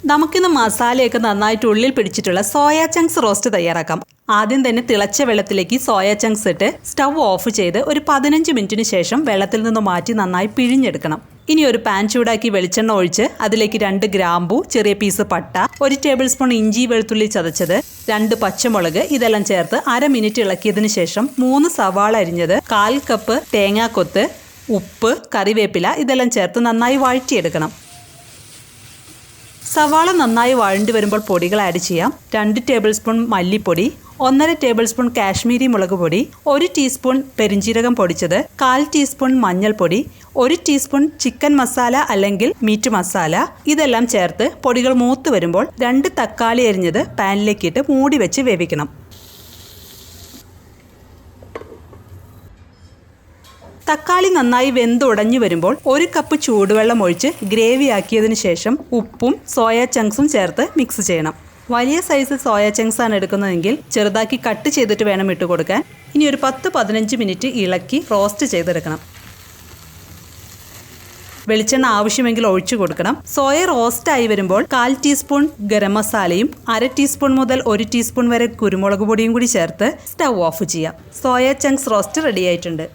നമുക്കിന്ന് മസാലയൊക്കെ നന്നായിട്ട് ഉള്ളിൽ പിടിച്ചിട്ടുള്ള സോയ ചങ്ക്സ് റോസ്റ്റ് തയ്യാറാക്കാം. ആദ്യം തന്നെ തിളച്ച വെള്ളത്തിലേക്ക് സോയ ചങ്ക്സ് ഇട്ട് സ്റ്റൗ ഓഫ് ചെയ്ത് ഒരു 15 മിനിറ്റിന് ശേഷം വെള്ളത്തിൽ നിന്ന് മാറ്റി നന്നായി പിഴിഞ്ഞെടുക്കണം. ഇനി ഒരു പാൻ ചൂടാക്കി വെളിച്ചെണ്ണ ഒഴിച്ച് അതിലേക്ക് 2 ഗ്രാമ്പൂ, ചെറിയ പീസ് പട്ട, 1 ടേബിൾ സ്പൂൺ ഇഞ്ചി വെളുത്തുള്ളി ചതച്ചത്, 2 പച്ചമുളക് ഇതെല്ലാം ചേർത്ത് 1/2 മിനിറ്റ് ഇളക്കിയതിന് ശേഷം 3 സവാള അരിഞ്ഞത്, 1/4 കപ്പ് തേങ്ങാക്കൊത്ത്, ഉപ്പ്, കറിവേപ്പില ഇതെല്ലാം ചേർത്ത് നന്നായി വഴറ്റിയെടുക്കണം. സവാള നന്നായി വഴണ്ടി വരുമ്പോൾ പൊടികൾ ആഡ് ചെയ്യാം. 2 ടേബിൾ സ്പൂൺ മല്ലിപ്പൊടി, 1/2 ടേബിൾ സ്പൂൺ കാശ്മീരി മുളക് പൊടി, 1 ടീസ്പൂൺ പെരിഞ്ജീരകം പൊടിച്ചത്, 1/4 ടീസ്പൂൺ മഞ്ഞൾപ്പൊടി, 1 ടീസ്പൂൺ ചിക്കൻ മസാല അല്ലെങ്കിൽ മീറ്റ് മസാല ഇതെല്ലാം ചേർത്ത് പൊടികൾ മൂത്ത് വരുമ്പോൾ 2 തക്കാളി അരിഞ്ഞത് പാനിലേക്കിട്ട് മൂടി വെച്ച് വേവിക്കണം. തക്കാളി നന്നായി വെന്തുടഞ്ഞു വരുമ്പോൾ 1 കപ്പ് ചൂടുവെള്ളം ഒഴിച്ച് ഗ്രേവി ആക്കിയതിന് ശേഷം ഉപ്പും സോയ ചങ്ക്സും ചേർത്ത് മിക്സ് ചെയ്യണം. വലിയ സൈസ് സോയ ചങ്ക്സ് ആണ് എടുക്കുന്നതെങ്കിൽ ചെറുതാക്കി കട്ട് ചെയ്തിട്ട് വേണം ഇട്ട് കൊടുക്കാൻ. ഇനി ഒരു 10-15 മിനിറ്റ് ഇളക്കി റോസ്റ്റ് ചെയ്തെടുക്കണം. വെളിച്ചെണ്ണ ആവശ്യമെങ്കിൽ ഒഴിച്ചു കൊടുക്കണം. സോയ റോസ്റ്റായി വരുമ്പോൾ 1/4 ടീസ്പൂൺ ഗരം മസാലയും 1/2 ടീസ്പൂൺ മുതൽ 1 ടീസ്പൂൺ വരെ കുരുമുളക് പൊടിയും കൂടി ചേർത്ത് സ്റ്റൗ ഓഫ് ചെയ്യാം. സോയ ചങ്ക്സ് റോസ്റ്റ് റെഡി ആയിട്ടുണ്ട്.